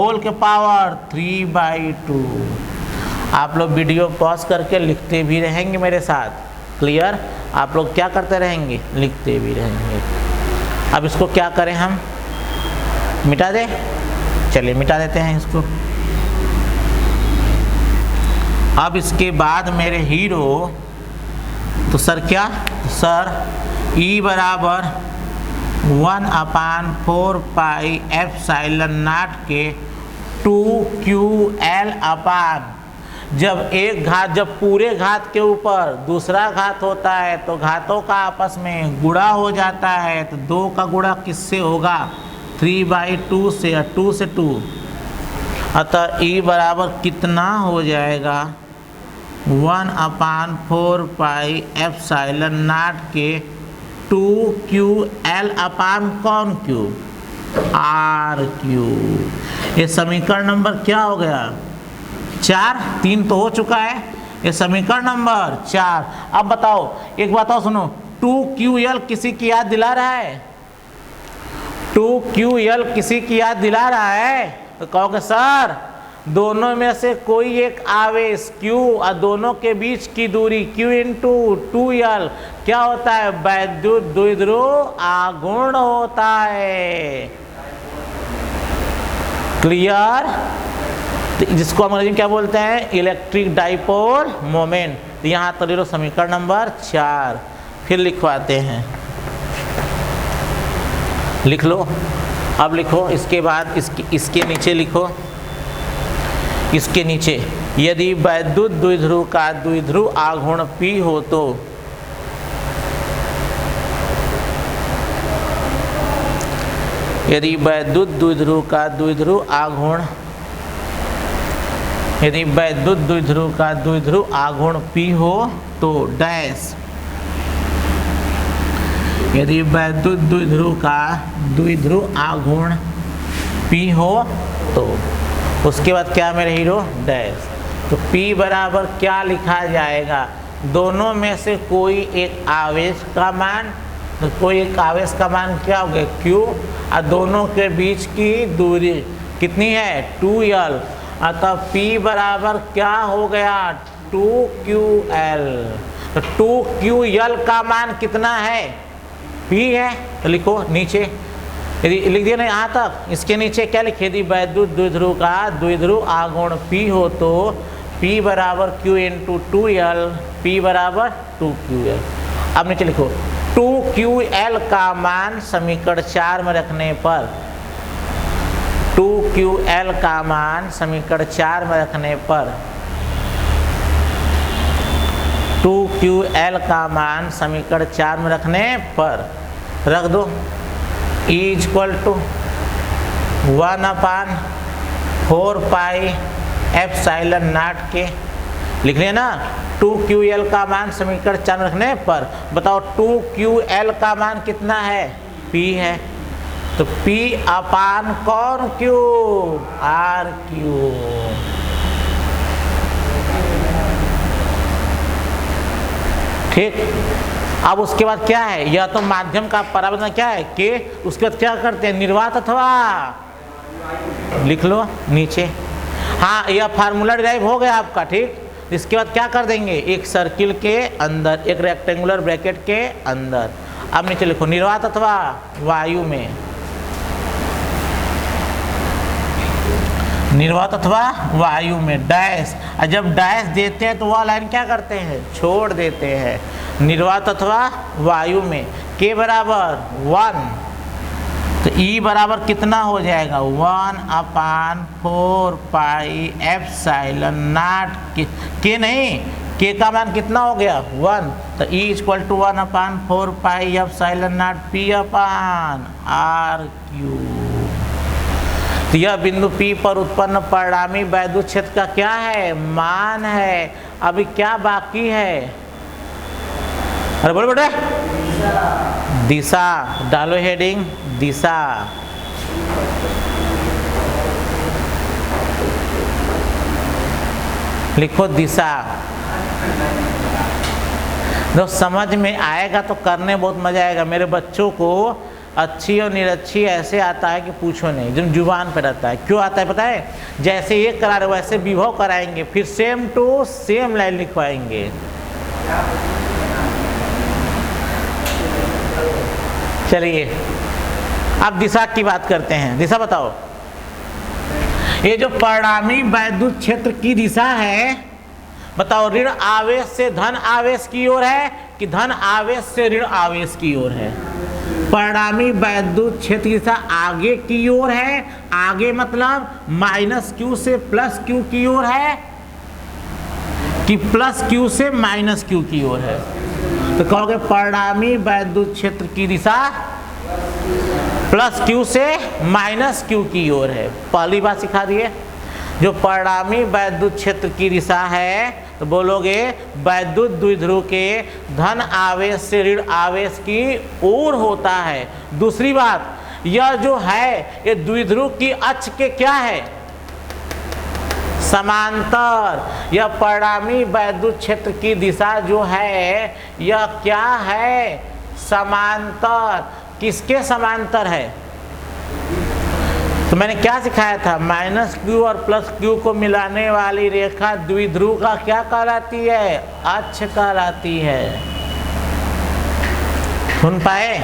Whole के power 3/2। आप लोग वीडियो पॉज करके लिखते भी रहेंगे मेरे साथ, क्लियर। आप लोग क्या करते रहेंगे, लिखते भी रहेंगे। अब इसको क्या करें, हम मिटा दें, चलिए मिटा देते हैं इसको। अब इसके बाद मेरे हीरो, तो सर क्या, तो सर E बराबर 1/4πε0 के 2ql अपान, जब पूरे घात के ऊपर दूसरा घात होता है तो घातों का आपस में गुणा हो जाता है, तो 2 का गुणा किससे होगा, 3/2 से, 2 से 2। अतः E बराबर कितना हो जाएगा, 1/4πε0 के 2ql अपान कौन क्यूब, r क्यूब। ये समीकरण नंबर क्या हो गया, 4, 3 तो हो चुका है, ये समीकरण नंबर 4। अब बताओ, एक बात और सुनो, 2ql किसी की याद दिला रहा है, 2ql किसी की याद दिला रहा है, तो कहोगे सर दोनों में से कोई एक आवेश q और दोनों के बीच की दूरी q इंटू 2l क्या होता है, वैद्युत द्विध्रुव आघूर्ण होता है, क्लियर। तो जिसको हम अंग्रेजी में क्या बोलते हैं, इलेक्ट्रिक डाइपोल मोमेंट। तो यहाँ तो ले लो समीकरण नंबर 4, फिर लिखवाते हैं, लिख लो। अब लिखो, इसके बाद इसके नीचे लिखो, इसके नीचे यदि वैद्युत द्विध्रुव का द्विध्रुव आघूर्ण P हो तो यदि वैद्युत द्विध्रुव का द्विध्रुव आघूर्ण P हो तो डैश, यदि वैद्युत द्विध्रुव का द्विध्रुव आघूर्ण P हो तो उसके बाद क्या मेरे हीरो, डैश। तो P बराबर क्या लिखा जाएगा, दोनों में से कोई एक आवेश का मान, तो कोई एक आवेश का मान क्या हो गया Q, और दोनों के बीच की दूरी कितनी है, 2l। अतः P बराबर क्या हो गया, 2ql। तो 2ql का मान कितना है, P है, तो लिखो नीचे, यदि लिख दिया ना यहाँ तक, इसके नीचे क्या लिखे, यदि वैद्युत द्विध्रुव का द्विध्रुव आघूर्ण P हो तो P बराबर Q इंटू 2l, P बराबर 2ql। अब नीचे लिखो 2ql का मान समीकरण 4 में रखने पर, 2ql का मान समीकरण 4 में रखने पर, 2ql का मान समीकरण 4 में रखने पर रख दो, E इक्वल टू 1/4πε0 के, लिख लिया ना। 2ql का मान समीकरण 4 में रखने पर बताओ 2ql का मान कितना है, P है, तो P अपान कौन क्यूब, R क्यूब। ठीक। अब उसके बाद क्या है, यह तो माध्यम का परावर्तन क्या है के, उसके बाद क्या करते हैं, निर्वात अथवा, लिख लो नीचे। हाँ, यह फार्मूला डिराइव हो गया आपका, ठीक। इसके बाद क्या कर देंगे, एक सर्किल के अंदर, एक रेक्टेंगुलर ब्रैकेट के अंदर। अब नीचे लिखो निर्वात अथवा वायु में, निर्वात अथवा वायु में डैश। और जब डैश देते हैं तो वह लाइन क्या करते हैं, छोड़ देते हैं। निर्वात अथवा वायु में के बराबर 1, तो E बराबर कितना हो जाएगा, 1/4πε0 के नहीं, के का मान कितना हो गया, 1, तो E equal to 1/4πε0 P upon R cube. तो यह बिंदु P पर उत्पन्न परिणामी वैद्युत क्षेत्र का क्या है, मान है। अभी क्या बाकी है, अरे बोलो बेटे, दिशा डालो, हेडिंग दिशा। लिखो दिशा। जो समझ में आएगा तो करने बहुत मजा आएगा। मेरे बच्चों को अच्छी और निरच्छी ऐसे आता है कि पूछो नहीं, जो जुबान पर रहता है। क्यों आता है पता है? जैसे ये करा रहे वैसे विभव कराएंगे, फिर सेम टू सेम लाइन लिखवाएंगे। चलिए अब दिशा की बात करते हैं। दिशा बताओ, ये जो परिणामी वैद्युत क्षेत्र की दिशा है, बताओ ऋण आवेश से धन आवेश की ओर है कि धन आवेश से ऋण आवेश की ओर है? परिणामी वैद्युत क्षेत्र की दिशा आगे की ओर है। आगे मतलब माइनस क्यू से प्लस क्यू की ओर है कि प्लस क्यू से माइनस क्यू की ओर है? तो कहोगे परिणामी वैद्युत क्षेत्र की दिशा प्लस क्यू से माइनस क्यू की ओर है। पहली बात सिखा दिए। जो परिणामी वैद्युत क्षेत्र की दिशा है तो बोलोगे वैद्युत द्विध्रुव के धन आवेश से ऋण आवेश की ओर होता है। दूसरी बात, यह जो है ये द्विध्रुव की अक्ष के क्या है? समांतर। यह परिणामी वैद्युत क्षेत्र की दिशा जो है यह क्या है? समांतर। किसके समांतर है? तो मैंने क्या सिखाया था? माइनस क्यू और प्लस क्यू को मिलाने वाली रेखा द्विध्रुव का क्या कहलाती है? अक्ष कहलाती है। सुन पाए?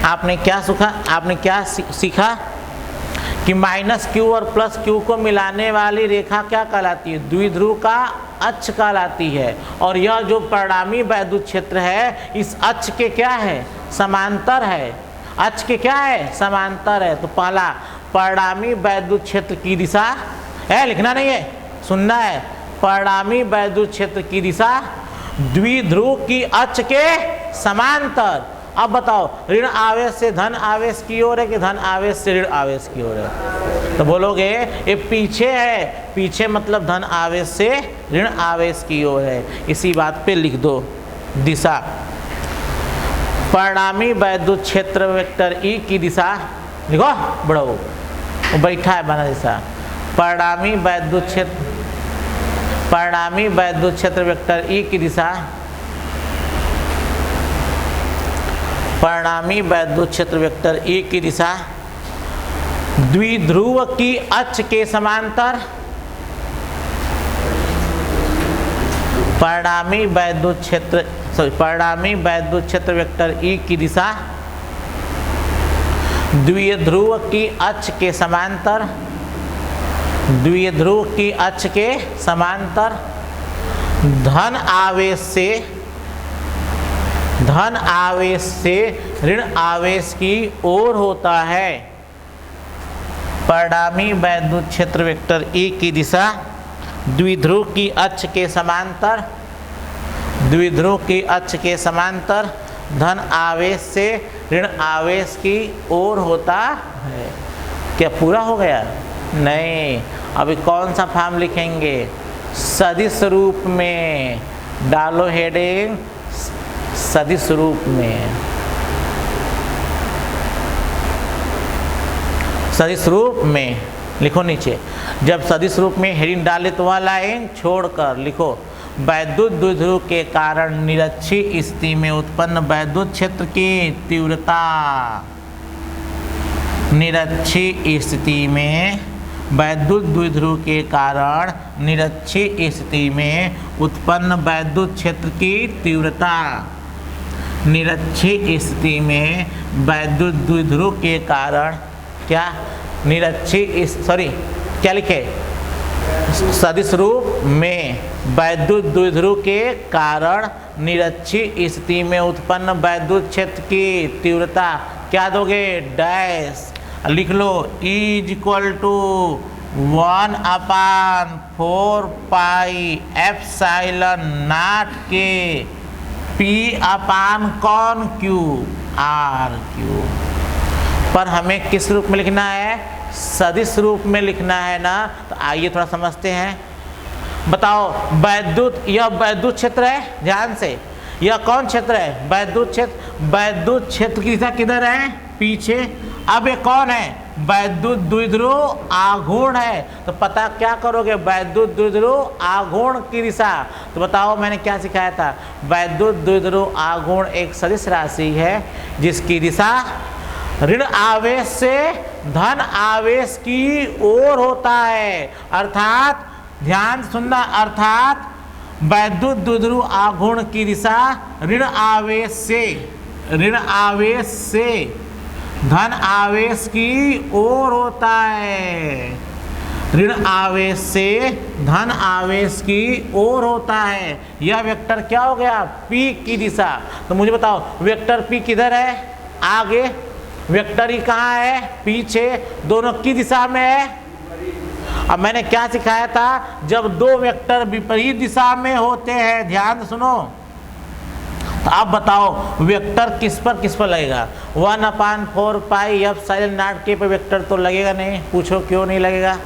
आपने क्या सीखा? आपने क्या सीखा कि माइनस क्यू और प्लस क्यू को मिलाने वाली रेखा क्या कहलाती है? द्विध्रुव का अक्ष कहलाती है। और यह जो परिणामी वैद्युत क्षेत्र है इस अक्ष के क्या है? समांतर है। अक्ष के क्या है? समांतर है। तो पहला परिणामी वैद्युत क्षेत्र की दिशा है, लिखना नहीं है, सुनना है। परिणामी वैद्युत क्षेत्र की दिशा द्विध्रुव की अक्ष के समांतर। अब बताओ ऋण आवेश से धन आवेश की ओर है कि धन आवेश से ऋण आवेश की ओर है? तो बोलोगे ये पीछे है। पीछे मतलब धन आवेश से ऋण आवेश की ओर है। इसी बात पे लिख दो दिशा। परिणामी वैद्युत क्षेत्र वेक्टर ई की दिशा लिखो, बढ़ो, वो बैठा है बना दिशा। परिणामी वैद्युत क्षेत्र वेक्टर ई की दिशा, परिणामी वैद्युत क्षेत्र वेक्टर ई की दिशा द्विध्रुव की अक्ष के समांतर। परिणामी वैद्युत क्षेत्र वेक्टर ई की दिशा द्विध्रुव की अक्ष के समांतर। द्विध्रुव की अक्ष के समांतर धन आवेश से ऋण आवेश की ओर होता है। परिणामी वैद्युत क्षेत्र वेक्टर ई की दिशा द्विध्रुव की अक्ष के समांतर, द्विध्रुव की अक्ष के समांतर धन आवेश से ऋण आवेश की ओर होता है। क्या पूरा हो गया? नहीं, अभी कौन सा फॉर्म लिखेंगे? सदिश रूप में डालो हेडिंग, सदिश रूप में। सदिश रूप में लिखो नीचे। जब सदिश रूप में हेडिंग डाले तो वह लाइन छोड़कर लिखो वैद्युत द्विध्रुव के कारण निरक्षी स्थिति में उत्पन्न वैद्युत क्षेत्र की तीव्रता। निरक्षी स्थिति में वैद्युत द्विध्रुव के कारण निरक्षी स्थिति में उत्पन्न वैद्युत क्षेत्र की तीव्रता। निरक्षी स्थिति में वैद्युत द्विध्रुव के कारण क्या? क्या लिखे? सदिश रूप में वैद्युत द्विध्रुव के कारण निरक्षी स्थिति में उत्पन्न वैद्युत क्षेत्र की तीव्रता क्या दोगे? डैश। लिख लो E=1/4 पाई एप्सिलॉन नॉट के P/Q R⁴ पर हमें किस रूप में लिखना है? सदिश रूप में लिखना है ना। तो आइए थोड़ा समझते हैं। बताओ यह वैद्युत क्षेत्र है, ध्यान से। यह कौन क्षेत्र है? वैद्युत क्षेत्र। वैद्युत क्षेत्र की दिशा किधर है? पीछे। अब ये कौन है? वैद्युत द्विध्रुव आघूर्ण है। तो पता क्या करोगे? वैद्युत द्विध्रुव आघूर्ण की दिशा। तो बताओ मैंने क्या सिखाया था? वैद्युत द्विध्रुव आघूर्ण एक सदिश राशि है जिसकी दिशा ऋण आवेश से धन आवेश की ओर होता है। अर्थात ध्यान सुनना, अर्थात वैद्युत द्विध्रुव आघूर्ण की दिशा ऋण आवेश से धन आवेश की ओर होता है। ऋण आवेश से धन आवेश की ओर होता है। यह वेक्टर क्या हो गया? P की दिशा। तो मुझे बताओ वेक्टर P किधर है? आगे। वेक्टर ही कहाँ है? पीछे। दोनों की दिशा में है। अब मैंने क्या सिखाया था? जब दो वेक्टर विपरीत दिशा में होते हैं, ध्यान सुनो, तो आप बताओ वेक्टर किस पर लगेगा? 1/4 पाई एप्सिलॉन नॉट के पे वेक्टर तो लगेगा नहीं। पूछो क्यों नहीं लगेगा?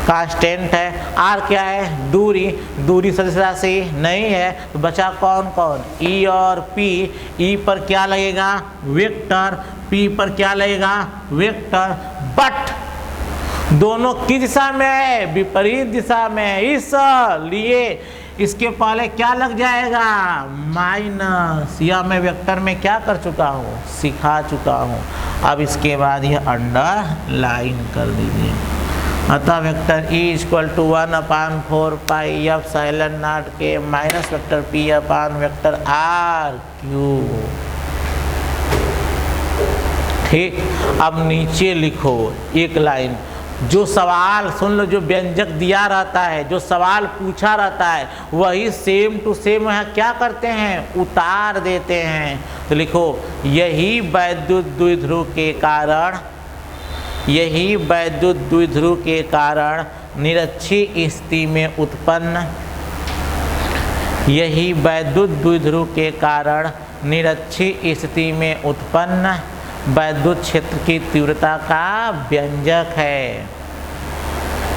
कांस्टेंट है। आर क्या है? दूरी सदिश राशि नहीं है। तो बचा कौन कौन? ई और पी। ई पर क्या लगेगा? वेक्टर। पी पर क्या लगेगा? वेक्टर। बट दोनों की दिशा में है? विपरीत दिशा में। इसलिए इसके पहले क्या लग जाएगा? माइनस। या मैं वेक्टर में क्या कर चुका हूँ? सिखा चुका हूँ। अब इसके बाद यह अंडरलाइन कर दीजिए। अतः vector E = 1/4 pi epsilon not के माइनस वेक्टर P अपान वेक्टर RQ। ठीक। अब नीचे लिखो एक लाइन। जो सवाल सुन लो, जो व्यंजक दिया रहता है, जो सवाल पूछा रहता है, वही सेम टू सेम यहाँ क्या करते हैं? उतार देते हैं। तो लिखो यही वैद्युत द्विध्रुव के कारण निरक्षीय स्थिति में उत्पन्न वैद्युत क्षेत्र की तीव्रता का व्यंजक है।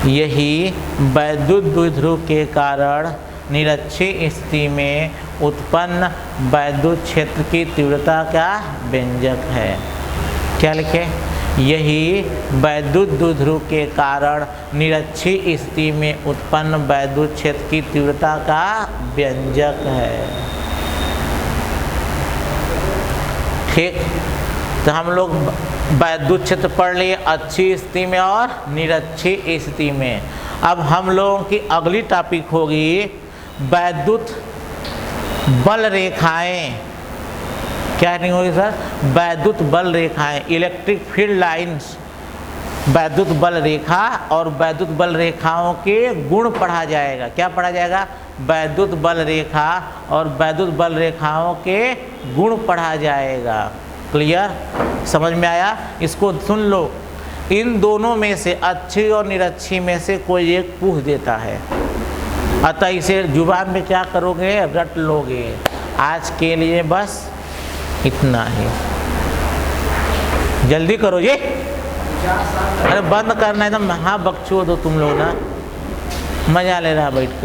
यही वैद्युत द्विध्रुव के कारण निरक्षीय स्थिति में उत्पन्न वैद्युत क्षेत्र की तीव्रता का व्यंजक है। क्या लिखे? यही वैद्युत द्विध्रुव के कारण निरक्षीय स्थिति में उत्पन्न वैद्युत क्षेत्र की तीव्रता का व्यंजक है। ठीक। तो हम लोग वैद्युत क्षेत्र पढ़ लिए अच्छी स्थिति में और निरक्षीय स्थिति में। अब हम लोगों की अगली टॉपिक होगी वैद्युत बल रेखाएं। क्या नहीं होगी सर? वैद्युत बल रेखाएं, इलेक्ट्रिक फील्ड लाइंस। वैद्युत बल रेखा और वैद्युत बल रेखाओं के गुण पढ़ा जाएगा। क्या पढ़ा जाएगा? वैद्युत बल रेखा और वैद्युत बल रेखाओं के गुण पढ़ा जाएगा। क्लियर? समझ में आया? इसको सुन लो। इन दोनों में से अच्छी और निरक्षी में से कोई एक पूछ देता है, अतः इसे जुबान में क्या करोगे? रट लोगे। आज के लिए बस इतना ही। जल्दी करो जी। अरे बंद करना एकदम। हाँ बकचोद हो तुम लोग ना, मजा ले रहा बैठ कर।